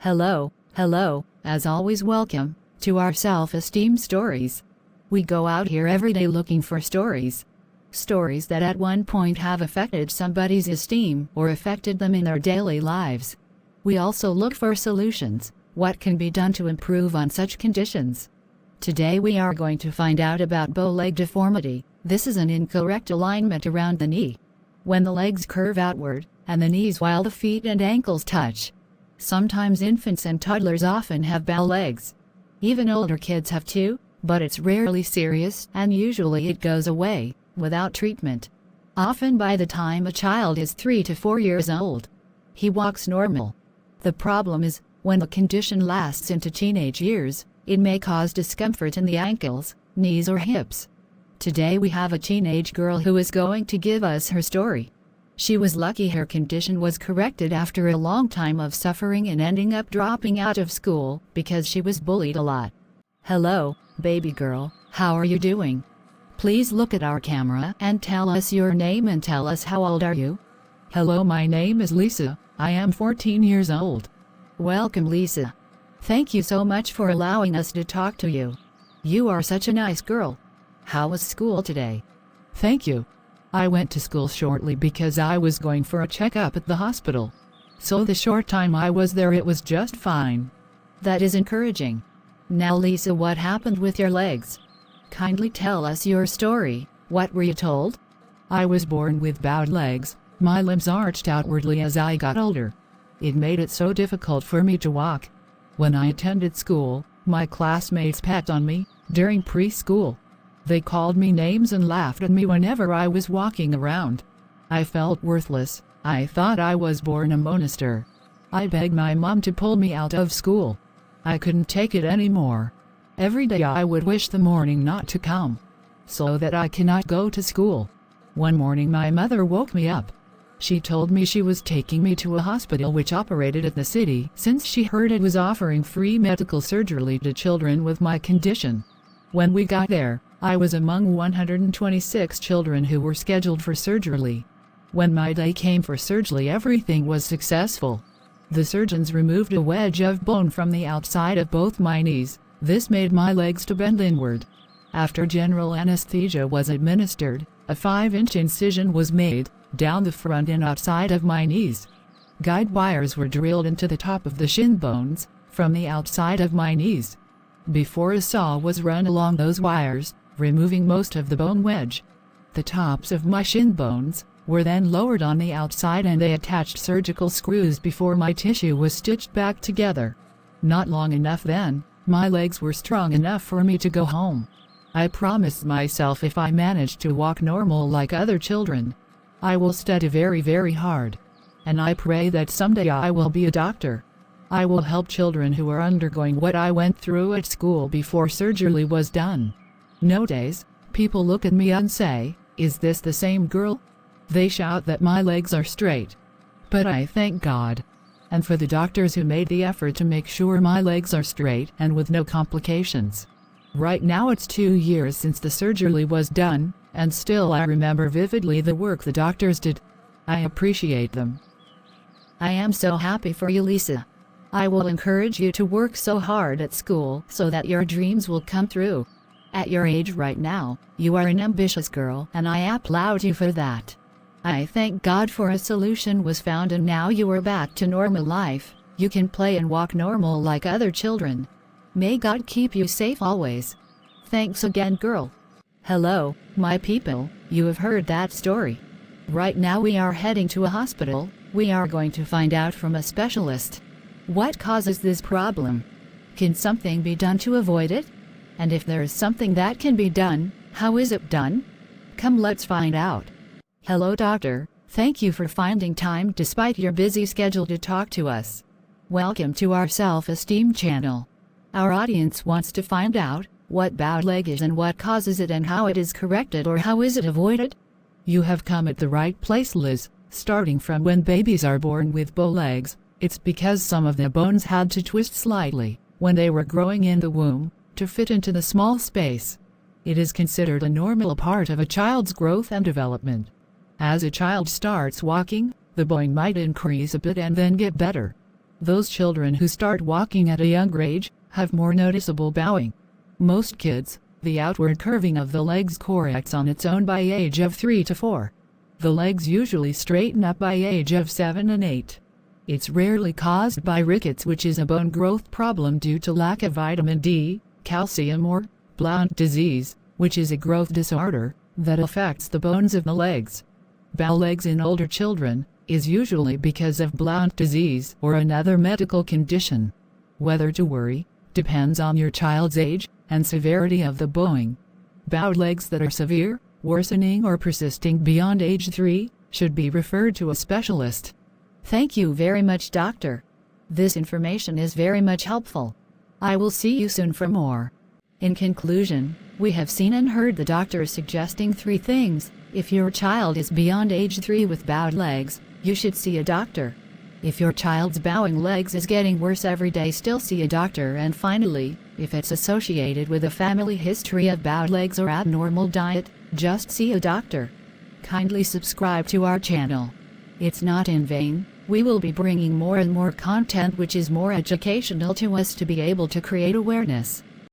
Hello, as always welcome to our self-esteem stories. We go out here every day looking for stories. Stories that at one point have affected somebody's esteem or affected them in their daily lives. We also look for solutions, what can be done to improve on such conditions. Today we are going to find out about bow leg deformity. This is an incorrect alignment around the knee. When the legs curve outward, and the knees while the feet and ankles touch. Sometimes infants and toddlers often have bow legs. Even older kids have too, but it's rarely serious and usually it goes away without treatment. Often by the time a child is 3 to 4 years old, he walks normal. The problem is, when the condition lasts into teenage years, it may cause discomfort in the ankles, knees or hips. Today we have a teenage girl who is going to give us her story. She was lucky her condition was corrected after a long time of suffering and ending up dropping out of school because she was bullied a lot. Hello, baby girl, how are you doing? Please look at our camera and tell us your name and tell us how old are you? Hello, my name is Lisa. I am 14 years old. Welcome, Lisa. Thank you so much for allowing us to talk to you. You are such a nice girl. How was school today? Thank you. I went to school shortly because I was going for a checkup at the hospital. So the short time I was there it was just fine. That is encouraging. Now Lisa, what happened with your legs? Kindly tell us your story. What were you told? I was born with bowed legs. My limbs arched outwardly as I got older. It made it so difficult for me to walk. When I attended school, my classmates pecked on me during preschool. They called me names and laughed at me whenever I was walking around. I felt worthless. I thought I was born a monster. I begged my mom to pull me out of school. I couldn't take it anymore. Every day I would wish the morning not to come, so that I cannot go to school. One morning my mother woke me up. She told me she was taking me to a hospital which operated at the city since she heard it was offering free medical surgery to children with my condition. When we got there, I was among 126 children who were scheduled for surgery. When my day came for surgery, everything was successful. The surgeons removed a wedge of bone from the outside of both my knees. This made my legs to bend inward. After general anesthesia was administered, a 5-inch incision was made down the front and outside of my knees. Guide wires were drilled into the top of the shin bones from the outside of my knees. Before a saw was run along those wires, removing most of the bone wedge. The tops of my shin bones were then lowered on the outside and they attached surgical screws before my tissue was stitched back together. Not long enough then, my legs were strong enough for me to go home. I promised myself if I managed to walk normal like other children, I will study very hard. And I pray that someday I will be a doctor. I will help children who are undergoing what I went through at school before surgery was done. Nowadays, people look at me and say, "Is this the same girl?" They shout that my legs are straight. But I thank God. And for the doctors who made the effort to make sure my legs are straight and with no complications. Right now it's 2 years since the surgery was done, and still I remember vividly the work the doctors did. I appreciate them. I am so happy for you, Lisa. I will encourage you to work so hard at school so that your dreams will come true. At your age right now, you are an ambitious girl and I applaud you for that. I thank God for a solution was found and now you are back to normal life. You can play and walk normal like other children. May God keep you safe always. Thanks again, girl. Hello, my people, you have heard that story. Right now we are heading to a hospital. We are going to find out from a specialist. What causes this problem? Can something be done to avoid it? And if there is something that can be done, how is it done? Come, let's find out. Hello, doctor. Thank you for finding time despite your busy schedule to talk to us. Welcome to our self-esteem channel. Our audience wants to find out what bowed leg is and what causes it and how it is corrected or how is it avoided. You have come at the right place, Liz. Starting from when babies are born with bow legs, it's because some of the bones had to twist slightly when they were growing in the womb to fit into the small space. It is considered a normal part of a child's growth and development. As a child starts walking, the bowing might increase a bit and then get better. Those children who start walking at a younger age have more noticeable bowing. Most kids, the outward curving of the legs corrects on its own by age of 3 to 4. The legs usually straighten up by age of 7 and 8. It's rarely caused by rickets, which is a bone growth problem due to lack of vitamin D, calcium, or Blount disease, which is a growth disorder that affects the bones of the legs. Bow legs in older children is usually because of Blount disease or another medical condition. Whether to worry depends on your child's age and severity of the bowing. Bowed legs that are severe, worsening, or persisting beyond age 3 should be referred to a specialist. Thank you very much, doctor. This information is very much helpful. I will see you soon for more. In conclusion, we have seen and heard the doctor suggesting 3 things. If your child is beyond age 3 with bowed legs, you should see a doctor. If your child's bowing legs is getting worse every day, still see a doctor. And finally, if it's associated with a family history of bowed legs or abnormal diet, just see a doctor. Kindly subscribe to our channel. It's not in vain. We will be bringing more and more content which is more educational to us to be able to create awareness.